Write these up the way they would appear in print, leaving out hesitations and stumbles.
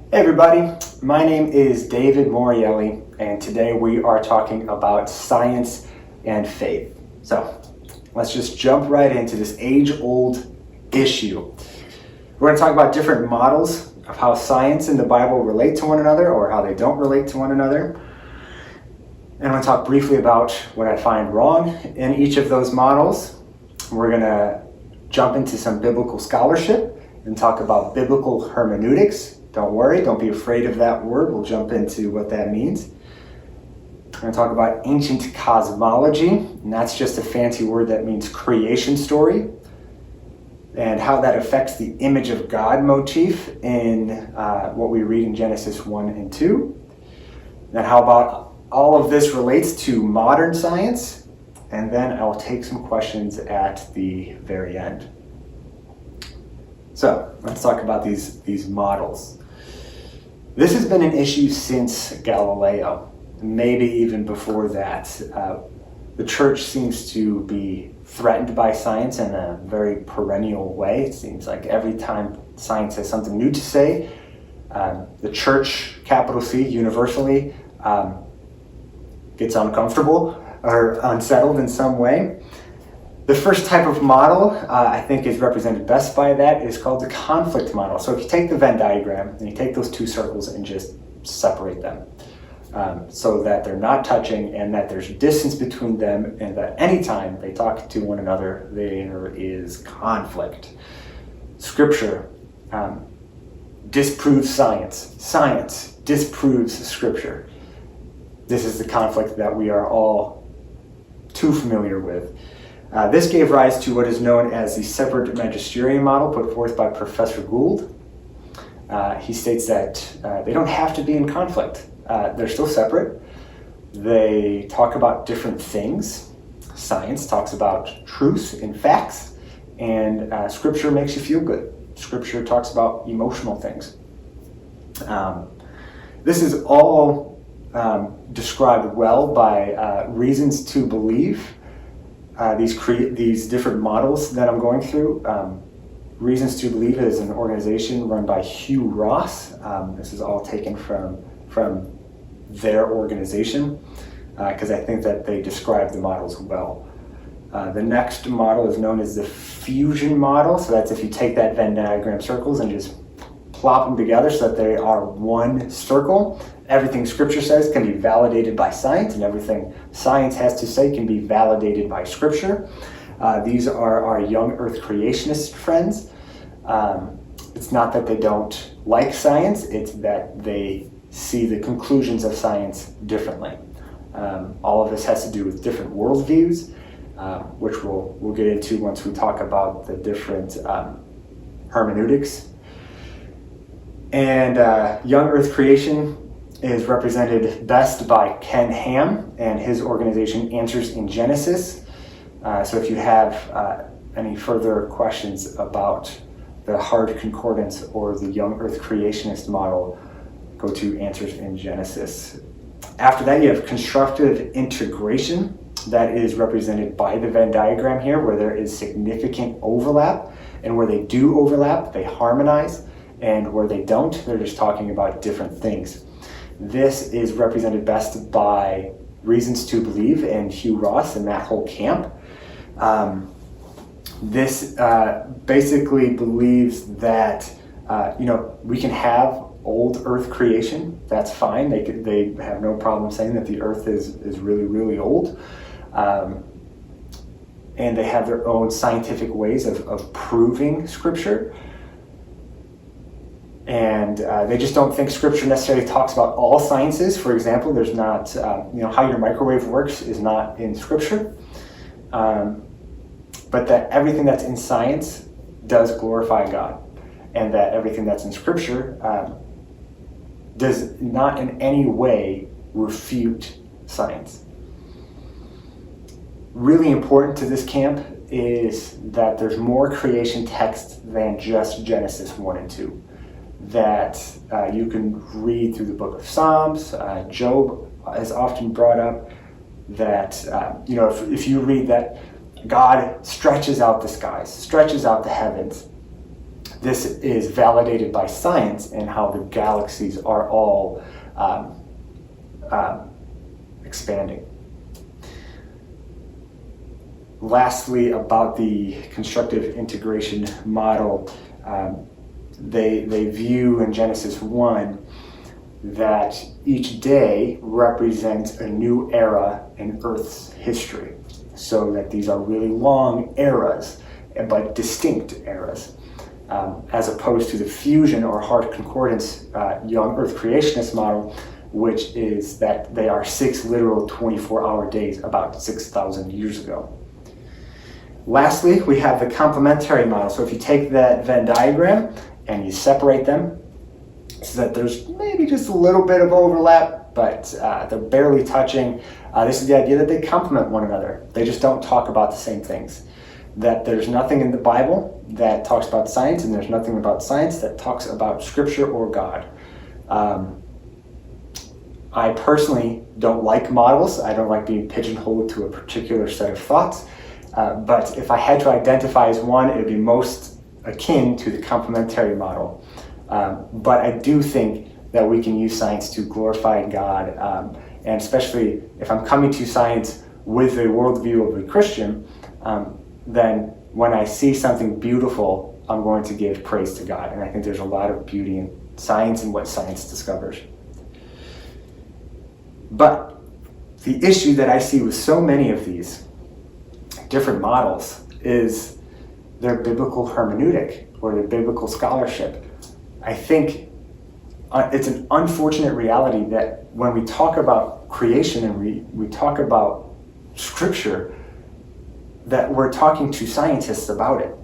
Hey everybody, my name is David Morielli, and today we are talking about science and faith. So let's just jump right into this age-old issue. We're going to talk about different models of how science and the Bible relate to one another or how they don't relate to one another. And I'm going to talk briefly about what I find wrong in each of those models. We're going to jump into some biblical scholarship and talk about biblical hermeneutics. Don't worry, don't be afraid of that word. We'll jump into what that means. We're going to talk about ancient cosmology, and that's just a fancy word that means creation story, and how that affects the image of God motif in what we read in Genesis 1 and 2. Then how about all of this relates to modern science, and then I'll take some questions at the very end. So let's talk about these models. This has been an issue since Galileo, maybe even before that. The church seems to be threatened by science in a very perennial way. It seems like every time science has something new to say, the church, capital C, universally, gets uncomfortable or unsettled in some way. The first type of model I think is represented best by that is called the conflict model. So if you take the Venn diagram and you take those two circles and just separate them so that they're not touching and that there's distance between them and that anytime they talk to one another, there is conflict. Scripture disproves science. Science disproves Scripture. This is the conflict that we are all too familiar with. This gave rise to what is known as the separate magisterium model put forth by Professor Gould. He states that they don't have to be in conflict. They're still separate. They talk about different things. Science talks about truths and facts, and Scripture makes you feel good. Scripture talks about emotional things. This is all described well by Reasons to Believe. These different models that I'm going through. Reasons to Believe is an organization run by Hugh Ross. This is all taken from their organization because I think that they describe the models well. The next model is known as the fusion model. So that's if you take that Venn diagram circles and just plop them together so that they are one circle. Everything Scripture says can be validated by science, and everything science has to say can be validated by Scripture. These are our young earth creationist friends. It's not that they don't like science, it's that they see the conclusions of science differently. All of this has to do with different worldviews, which we'll get into once we talk about the different hermeneutics. And young earth creation is represented best by Ken Ham and his organization Answers in Genesis. So if you have any further questions about the hard concordance or the young earth creationist model, go to Answers in Genesis. After that, you have constructive integration. That is represented by the Venn diagram here, where there is significant overlap, and where they do overlap, they harmonize, and where they don't, they're just talking about different things. This is represented best by Reasons to Believe and Hugh Ross and that whole camp. This basically believes that we can have old Earth creation. That's fine. They have no problem saying that the Earth is really, really old. And they have their own scientific ways of proving Scripture. And they just don't think Scripture necessarily talks about all sciences. For example, there's not, how your microwave works is not in Scripture. But that everything that's in science does glorify God. And that everything that's in Scripture does not in any way refute science. Really important to this camp is that there's more creation text than just Genesis 1 and 2. That you can read through the book of Psalms. Job is often brought up that, if you read that God stretches out the skies, stretches out the heavens, this is validated by science and how the galaxies are all expanding. Lastly, about the constructive integration model, they view in Genesis 1 that each day represents a new era in Earth's history. So that these are really long eras, but distinct eras, as opposed to the fusion or hard concordance young Earth creationist model, which is that they are 6 literal 24-hour days about 6,000 years ago. Lastly, we have the complementary model. So if you take that Venn diagram and you separate them so that there's maybe just a little bit of overlap, but they're barely touching, this is the idea that they complement one another. They just don't talk about the same things. That there's nothing in the Bible that talks about science, and there's nothing about science that talks about Scripture or God. I personally don't like models. I don't like being pigeonholed to a particular set of thoughts. But if I had to identify as one, it would be most akin to the complementary model. But I do think that we can use science to glorify God, and especially if I'm coming to science with the worldview of a Christian, then when I see something beautiful, I'm going to give praise to God. And I think there's a lot of beauty in science and what science discovers. But the issue that I see with so many of these different models is their biblical hermeneutic or their biblical scholarship. I think it's an unfortunate reality that when we talk about creation and we talk about Scripture, that we're talking to scientists about it,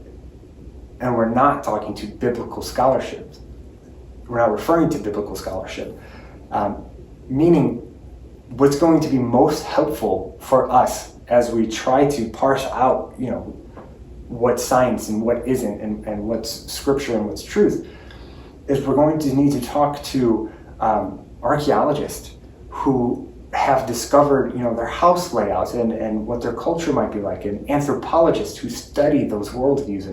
and we're not talking to biblical scholarship. We're not referring to biblical scholarship, meaning what's going to be most helpful for us as we try to parse out, what's science and what isn't, and what's Scripture and what's truth, is we're going to need to talk to archaeologists who have discovered, their house layouts and what their culture might be like, and anthropologists who study those worldviews,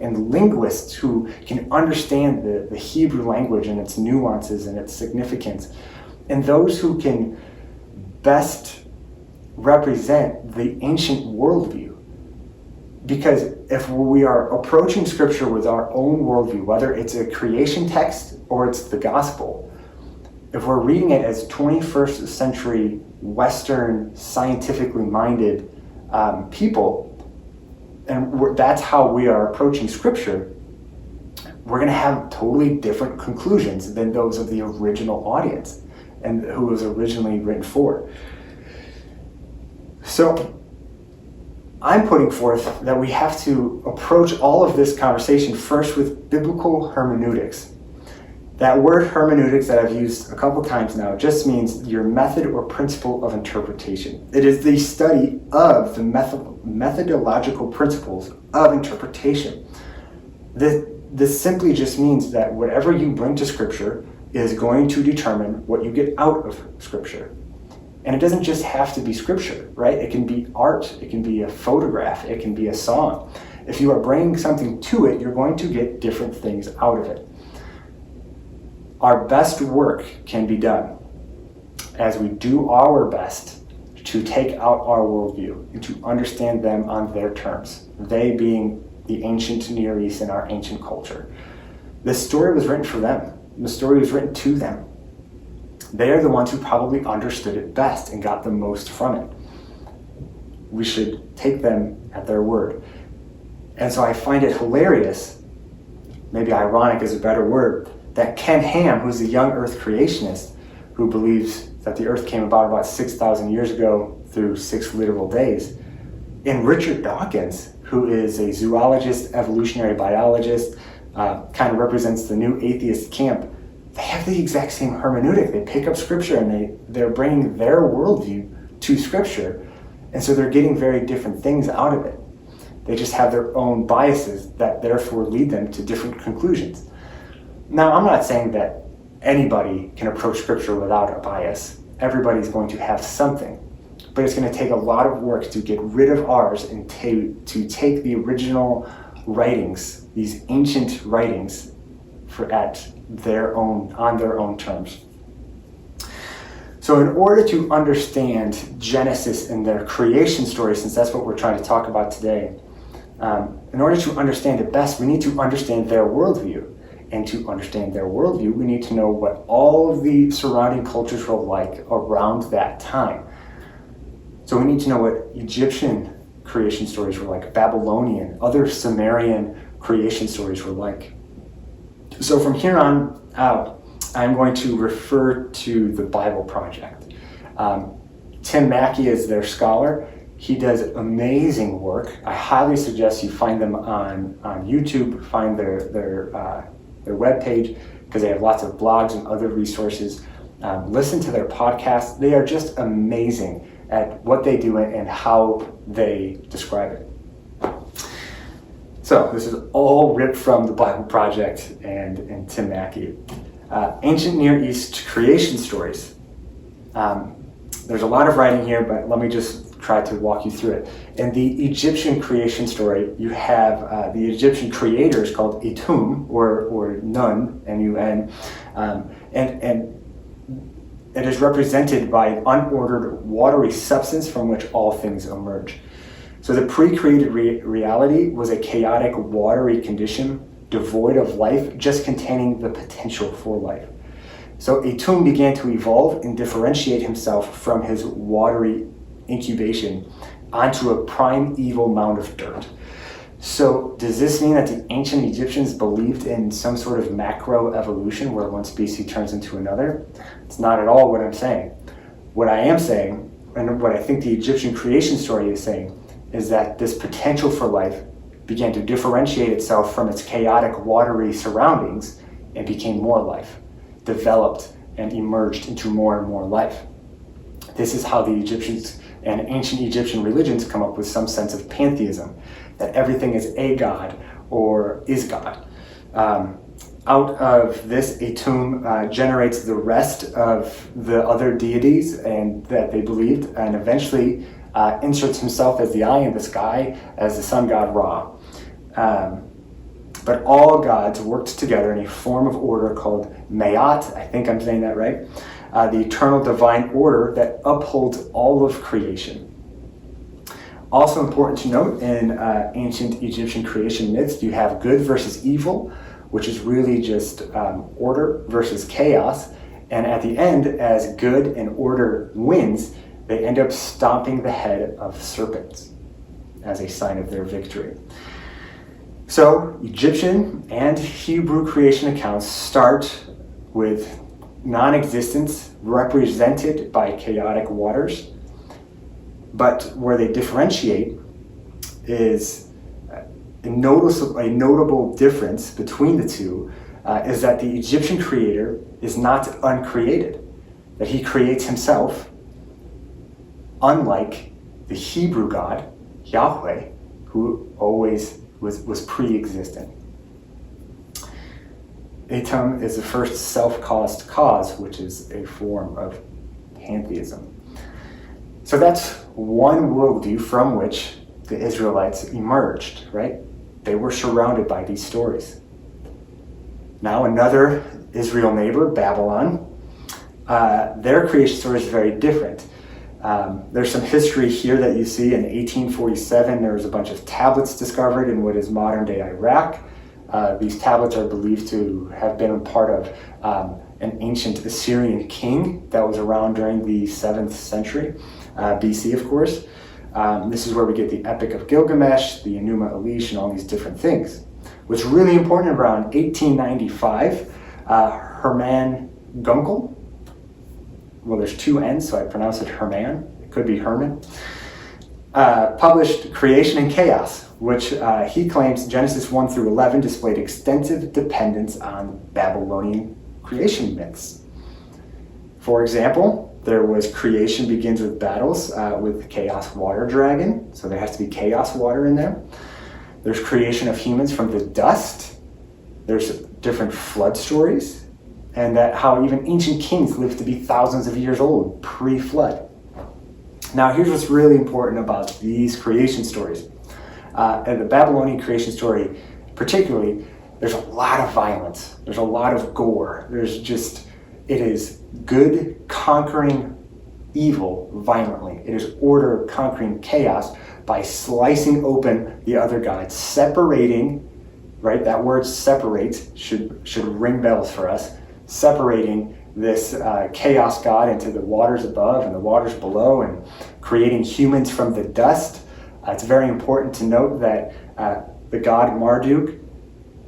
and linguists who can understand the Hebrew language and its nuances and its significance, and those who can best represent the ancient worldview. Because if we are approaching Scripture with our own worldview, whether it's a creation text or it's the gospel, if we're reading it as 21st century Western scientifically minded people, and that's how we are approaching Scripture, we're going to have totally different conclusions than those of the original audience and who was originally written for. So I'm putting forth that we have to approach all of this conversation first with biblical hermeneutics. That word hermeneutics that I've used a couple times now just means your method or principle of interpretation. It is the study of the methodological principles of interpretation. This simply just means that whatever you bring to Scripture is going to determine what you get out of Scripture. And it doesn't just have to be Scripture, right? It can be art, it can be a photograph, it can be a song. If you are bringing something to it, you're going to get different things out of it. Our best work can be done as we do our best to take out our worldview and to understand them on their terms, they being the ancient Near East and our ancient culture. This story was written for them. The story was written to them. They are the ones who probably understood it best and got the most from it. We should take them at their word. And so I find it hilarious, maybe ironic is a better word, that Ken Ham, who's a young Earth creationist, who believes that the Earth came about 6,000 years ago through 6 literal days, and Richard Dawkins, who is a zoologist, evolutionary biologist, kind of represents the new atheist camp, they have the exact same hermeneutic. They pick up Scripture and they're bringing their worldview to Scripture, and so they're getting very different things out of it. They just have their own biases that therefore lead them to different conclusions. Now, I'm not saying that anybody can approach Scripture without a bias. Everybody's going to have something. But it's going to take a lot of work to get rid of ours and to take the original writings, these ancient writings, on their own terms. So in order to understand Genesis and their creation story, since that's what we're trying to talk about today, in order to understand it best, we need to understand their worldview. And to understand their worldview, we need to know what all of the surrounding cultures were like around that time. So we need to know what Egyptian creation stories were like, Babylonian, other Sumerian creation stories were like. So from here on out, I'm going to refer to the Bible Project. Tim Mackey is their scholar. He does amazing work. I highly suggest you find them on YouTube, find their webpage, because they have lots of blogs and other resources. Listen to their podcasts. They are just amazing at what they do and how they describe it. So this is all ripped from the Bible Project and Tim Mackey. Ancient Near East creation stories. There's a lot of writing here, but let me just try to walk you through it. In the Egyptian creation story, you have the Egyptian creators called Etum, or Nun, N-U-N, and it is represented by an unordered, watery substance from which all things emerge. So the pre-created reality was a chaotic, watery condition, devoid of life, just containing the potential for life. So Etum began to evolve and differentiate himself from his watery incubation onto a primeval mound of dirt. So does this mean that the ancient Egyptians believed in some sort of macro evolution where one species turns into another? It's not at all what I'm saying. What I am saying, and what I think the Egyptian creation story is saying, is that this potential for life began to differentiate itself from its chaotic, watery surroundings and became more life, developed and emerged into more and more life. This is how the Egyptians and ancient Egyptian religions come up with some sense of pantheism, that everything is a god or is God. Out of this, Etum generates the rest of the other deities and that they believed, and eventually inserts himself as the eye in the sky as the sun god Ra. But all gods worked together in a form of order called Mayat, I think I'm saying that right, the eternal divine order that upholds all of creation. Also important to note, in ancient Egyptian creation myths, you have good versus evil, which is really just order versus chaos. And at the end, as good and order wins, they end up stomping the head of serpents as a sign of their victory. So Egyptian and Hebrew creation accounts start with non-existence represented by chaotic waters, but where they differentiate is a notable difference between the two is that the Egyptian creator is not uncreated, that he creates himself, unlike the Hebrew God, Yahweh, who always was pre-existent. Etum is the first self-caused cause, which is a form of pantheism. So that's one worldview from which the Israelites emerged, right? They were surrounded by these stories. Now another Israel neighbor, Babylon, their creation story is very different. There's some history here that you see. In 1847, there was a bunch of tablets discovered in what is modern-day Iraq. These tablets are believed to have been a part of an ancient Assyrian king that was around during the 7th century, BC, of course. This is where we get the Epic of Gilgamesh, the Enuma Elish, and all these different things. What's really important, around 1895, Hermann Gunkel, well, there's two N's, so I pronounce it Hermann. It could be Herman. Published Creation and Chaos, which he claims Genesis 1 through 11 displayed extensive dependence on Babylonian creation myths. For example, there was creation begins with battles with the chaos water dragon, so there has to be chaos water in there. There's creation of humans from the dust. There's different flood stories, and that how even ancient kings lived to be thousands of years old pre-flood. Now here's what's really important about these creation stories. And the Babylonian creation story, particularly, there's a lot of violence. There's a lot of gore. It is good conquering evil violently. It is order conquering chaos by slicing open the other gods, separating, right? That word separate should ring bells for us. Separating this chaos god into the waters above and the waters below, and creating humans from the dust. It's very important to note that the god Marduk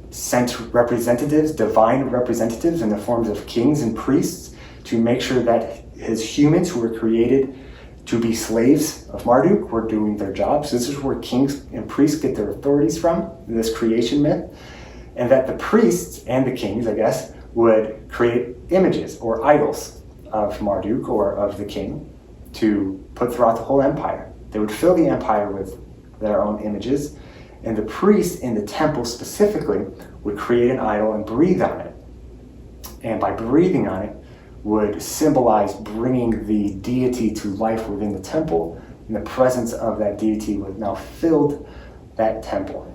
sent representatives, divine representatives in the forms of kings and priests, to make sure that his humans who were created to be slaves of Marduk were doing their jobs. This is where kings and priests get their authorities from, this creation myth. And that the priests and the kings, I guess, would create images or idols of Marduk or of the king to put throughout the whole empire. They would fill the empire with their own images, and the priests in the temple specifically would create an idol and breathe on it. And by breathing on it would symbolize bringing the deity to life within the temple, and the presence of that deity would now filled that temple.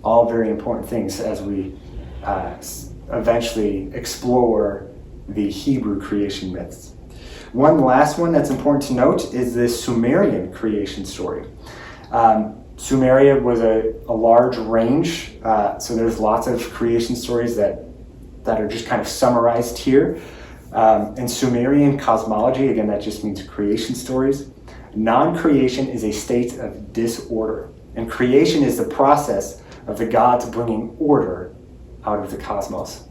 All very important things as we eventually explore the Hebrew creation myths. One last one that's important to note is the Sumerian creation story. Sumeria was a large range, so there's lots of creation stories that are just kind of summarized here. In Sumerian cosmology, again, that just means creation stories. Non-creation is a state of disorder, and creation is the process of the gods bringing order out of the cosmos.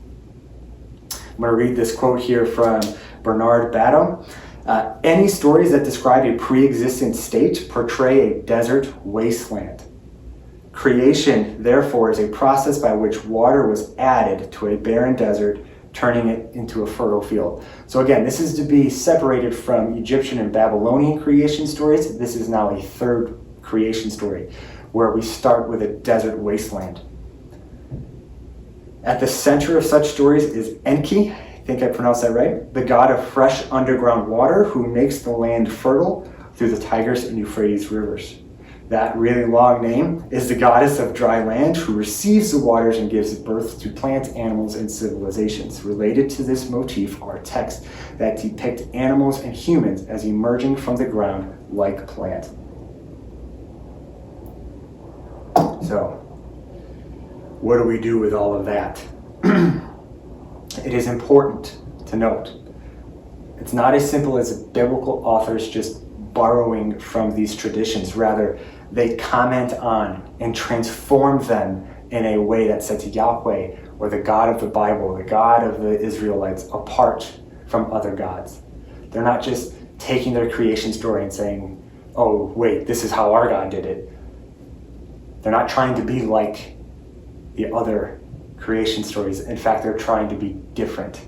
I'm going to read this quote here from Bernard Batum. Any stories that describe a pre-existent state portray a desert wasteland. Creation, therefore, is a process by which water was added to a barren desert, turning it into a fertile field. So again, this is to be separated from Egyptian and Babylonian creation stories. This is now a third creation story, where we start with a desert wasteland. At the center of such stories is Enki, I think I pronounced that right, the god of fresh underground water who makes the land fertile through the Tigris and Euphrates rivers. That really long name is the goddess of dry land who receives the waters and gives birth to plants, animals, and civilizations. Related to this motif are texts that depict animals and humans as emerging from the ground like plant. So, what do we do with all of that? It is important to note, it's not as simple as biblical authors just borrowing from these traditions. Rather, they comment on and transform them in a way that sets Yahweh, or the God of the Bible, the God of the Israelites, apart from other gods. They're not just taking their creation story and saying, oh, wait, this is how our God did it. They're not trying to be like the other creation stories. In fact, they're trying to be different.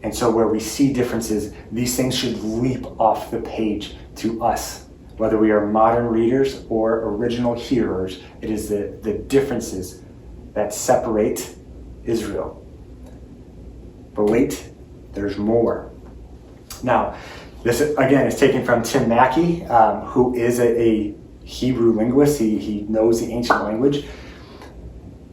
And so where we see differences, these things should leap off the page to us. Whether we are modern readers or original hearers, it is the differences that separate Israel. But wait, there's more. Now, this again is taken from Tim Mackey, who is a Hebrew linguist. He knows the ancient language.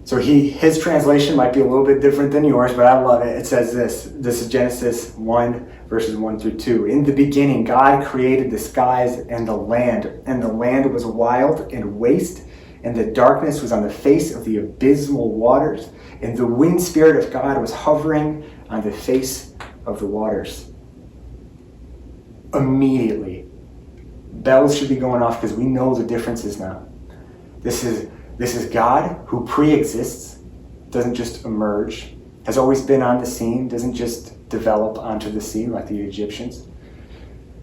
So his translation might be a little bit different than yours, but I love it. It says this is Genesis 1, verses 1 through 2. In the beginning, God created the skies and the land was wild and waste, and the darkness was on the face of the abysmal waters, and the wind spirit of God was hovering on the face of the waters. Immediately, bells should be going off because we know the differences now. This is God who pre-exists, doesn't just emerge, has always been on the scene, doesn't just develop onto the scene like the Egyptians,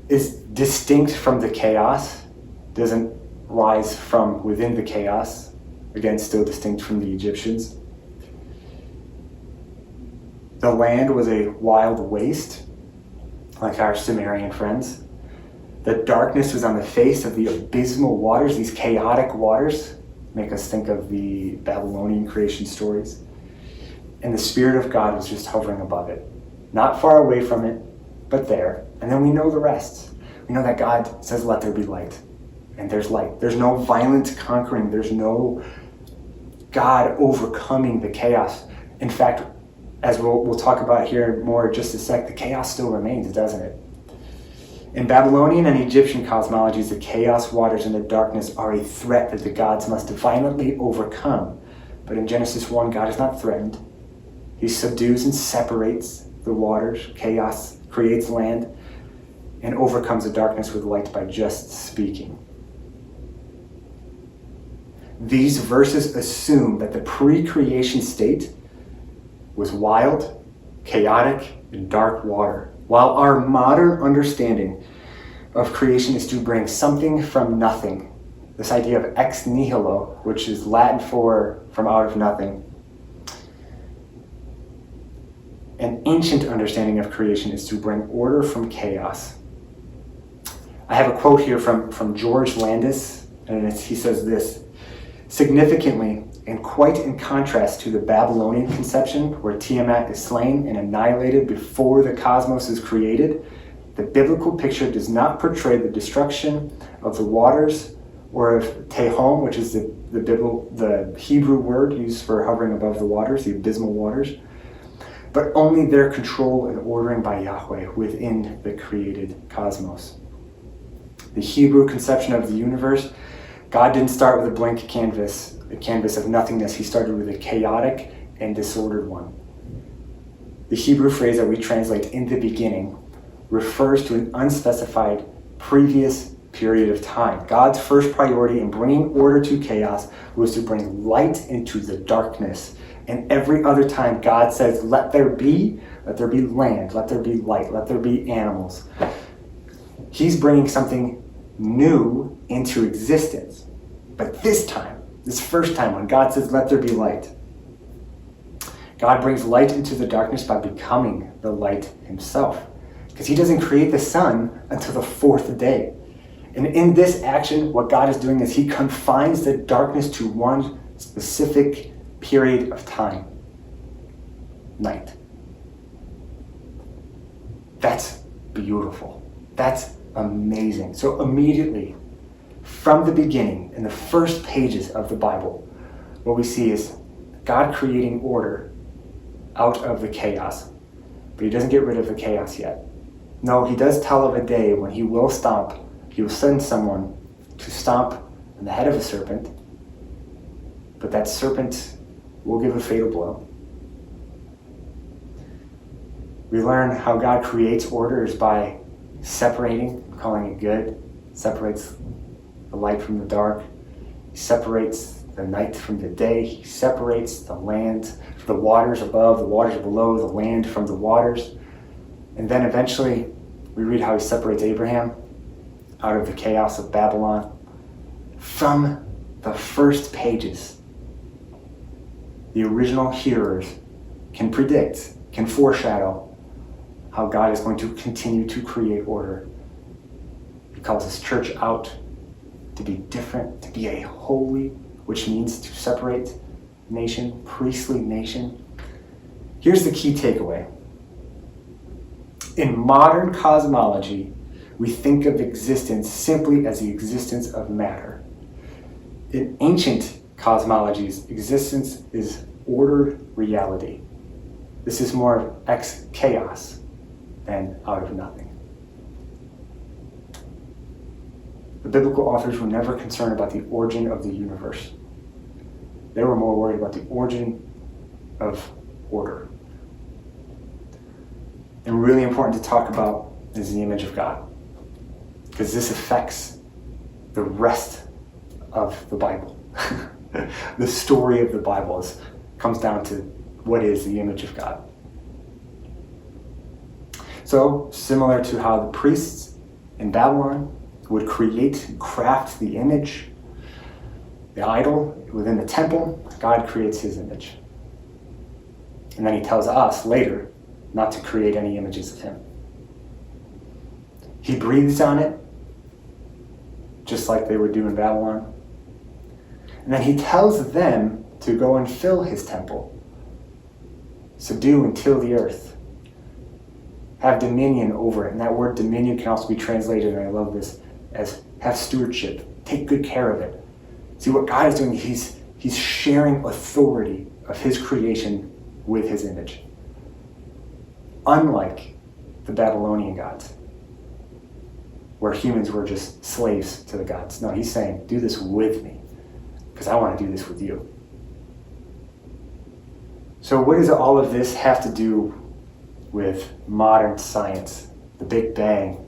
is distinct from the chaos, doesn't rise from within the chaos, again, still distinct from the Egyptians. The land was a wild waste, like our Sumerian friends. The darkness was on the face of the abysmal waters, these chaotic waters, make us think of the Babylonian creation stories. And the Spirit of God was just hovering above it. Not far away from it, but there. And then we know the rest. We know that God says, let there be light. and there's light. There's no violent conquering. There's no God overcoming the chaos. In fact, as we'll talk about here more in just a sec, the chaos still remains, doesn't it? In Babylonian and Egyptian cosmologies, the chaos, waters, and the darkness are a threat that the gods must violently overcome. But in Genesis 1, God is not threatened. He subdues and separates the waters, chaos, creates land, and overcomes the darkness with light by just speaking. These verses assume that the pre-creation state was wild, chaotic, and dark water, while our modern understanding of creation is to bring something from nothing. This idea of ex nihilo, which is Latin for from out of nothing. An ancient understanding of creation is to bring order from chaos. I have a quote here from George Landis, and he says this: significantly, and quite in contrast to the Babylonian conception, where Tiamat is slain and annihilated before the cosmos is created, the biblical picture does not portray the destruction of the waters or of Tehom, which is the Hebrew word used for hovering above the waters, the abysmal waters, but only their control and ordering by Yahweh within the created cosmos. The Hebrew conception of the universe, God didn't start with a blank canvas, a canvas of nothingness. He started with a chaotic and disordered one. The Hebrew phrase that we translate "in the beginning" refers to an unspecified previous period of time. God's first priority in bringing order to chaos was to bring light into the darkness. And every other time God says, let there be land, let there be light, let there be animals. He's bringing something new into existence. But this time, this first time when God says, let there be light, God brings light into the darkness by becoming the light himself. Because he doesn't create the sun until the fourth day. And in this action, what God is doing is he confines the darkness to one specific period of time: night. That's beautiful. That's amazing. So immediately, from the beginning, in the first pages of the Bible, what we see is God creating order out of the chaos. But he doesn't get rid of the chaos yet. No, he does tell of a day when he will stomp. He will send someone to stomp on the head of a serpent, but that serpent will give a fatal blow. We learn how God creates order is by separating, calling it good, separates the light from the dark. He separates the night from the day. He separates the land, the waters above, the waters below, the land from the waters. And then eventually we read how he separates Abraham out of the chaos of Babylon. From the first pages, the original hearers can predict, can foreshadow how God is going to continue to create order. He calls his church out to be different, to be a holy, which means to separate nation, priestly nation. Here's the key takeaway. In modern cosmology, we think of existence simply as the existence of matter. In ancient cosmologies, existence is ordered reality. This is more of ex chaos than out of nothing. The biblical authors were never concerned about the origin of the universe. They were more worried about the origin of order. And really important to talk about is the image of God, because this affects the rest of the Bible. The story of the Bible comes down to what is the image of God. So, similar to how the priests in Babylon would create and craft the image, the idol within the temple, God creates his image. And then he tells us later not to create any images of him. He breathes on it, just like they would do in Babylon. And then he tells them to go and fill his temple, subdue and till the earth, have dominion over it. And that word dominion can also be translated, and I love this, as have stewardship take good care of it. See, what God is doing, he's sharing authority of his creation with his image. Unlike the Babylonian gods, where humans were just slaves to the gods. No, he's saying, do this with me, because I want to do this with you. So what does all of this have to do with modern science, the Big Bang?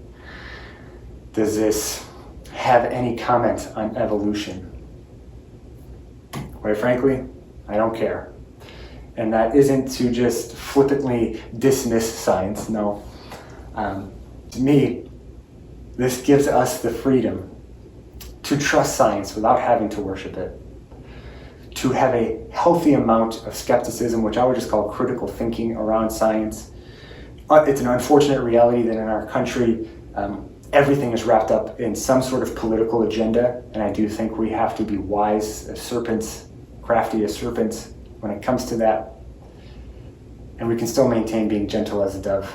Does this have any comment on evolution? Quite frankly, I don't care. And that isn't to just flippantly dismiss science, no. To me, this gives us the freedom to trust science without having to worship it, to have a healthy amount of skepticism, which I would just call critical thinking around science. It's an unfortunate reality that in our country, everything is wrapped up in some sort of political agenda, and I do think we have to be wise as serpents, crafty as serpents when it comes to that. And we can still maintain being gentle as a dove.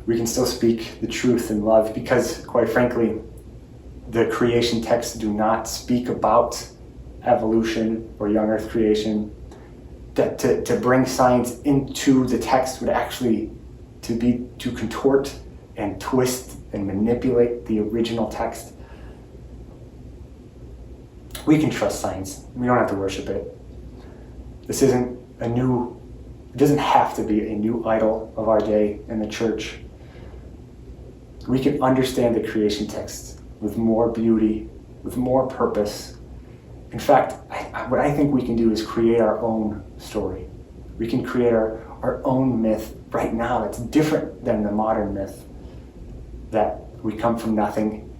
We can still speak the truth in love because, quite frankly, the creation texts do not speak about evolution or young earth creation. That to bring science into the text would actually to contort and twist and manipulate the original text. We can trust science. We don't have to worship it. This isn't it doesn't have to be a new idol of our day in the church. We can understand the creation text with more beauty, with more purpose. In fact, what I think we can do is create our own story. We can create our own myth right now that's different than the modern myth, that we come from nothing,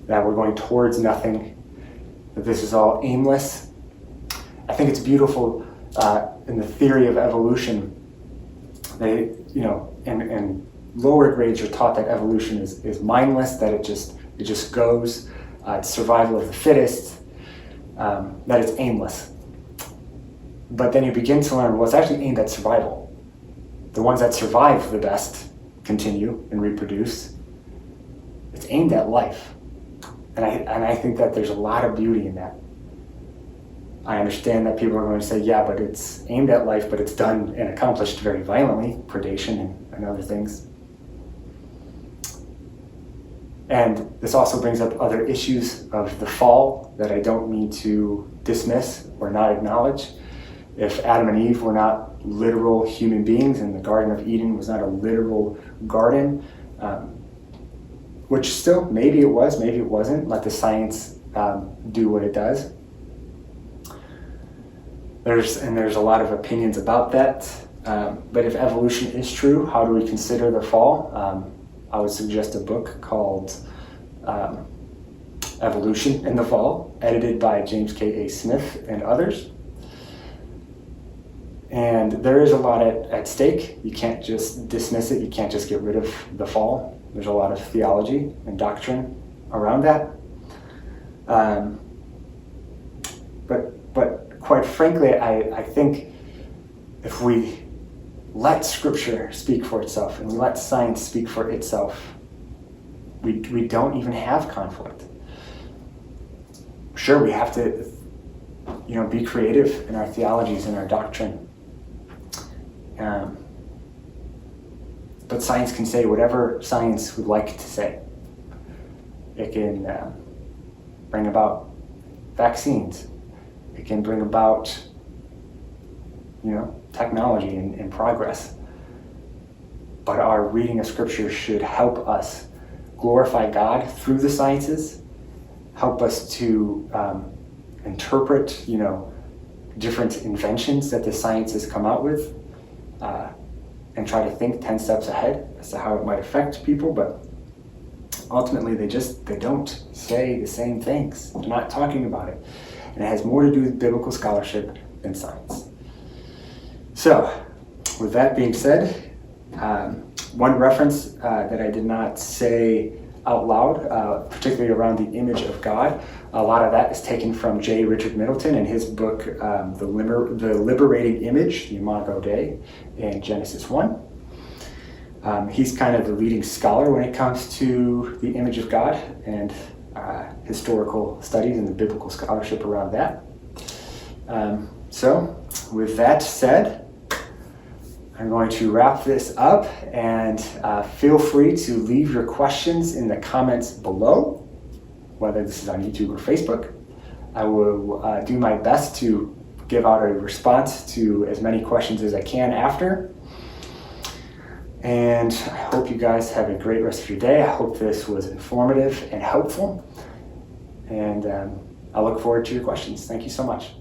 that we're going towards nothing, that this is all aimless. I think it's beautiful in the theory of evolution. They, in lower grades you're taught that evolution is mindless, that it just goes, it's survival of the fittest, that it's aimless. But then you begin to learn, well, it's actually aimed at survival. The ones that survive the best continue and reproduce. It's aimed at life. And I think that there's a lot of beauty in that. I understand that people are going to say, yeah, but it's aimed at life, but it's done and accomplished very violently, predation and other things. And this also brings up other issues of the fall that I don't mean to dismiss or not acknowledge. If Adam and Eve were not literal human beings and the Garden of Eden was not a literal garden, which still, maybe it was, maybe it wasn't. Let the science do what it does. There's a lot of opinions about that. But if evolution is true, how do we consider the fall? I would suggest a book called Evolution in the Fall, edited by James K.A. Smith and others. And there is a lot at stake. You can't just dismiss it. You can't just get rid of the fall. There's a lot of theology and doctrine around that. But quite frankly, I think if we let Scripture speak for itself and we let science speak for itself, we don't even have conflict. Sure, we have to, be creative in our theologies and our doctrine. But science can say whatever science would like to say. It can bring about vaccines. It can bring about, technology and progress. But our reading of Scripture should help us glorify God through the sciences, help us to interpret, different inventions that the sciences come out with, and try to think 10 steps ahead as to how it might affect people. But ultimately, they don't say the same things. They're not talking about it. And it has more to do with biblical scholarship than science. So, with that being said, one reference that I did not say out loud, particularly around the image of God, a lot of that is taken from J. Richard Middleton in his book, The Liberating Image, the Imago Dei, in Genesis 1. He's kind of the leading scholar when it comes to the image of God, and historical studies and the biblical scholarship around that. So with that said, I'm going to wrap this up, and feel free to leave your questions in the comments below, whether this is on YouTube or Facebook. I will do my best to give out a response to as many questions as I can after. And I hope you guys have a great rest of your day. I hope this was informative and helpful. And I look forward to your questions. Thank you so much.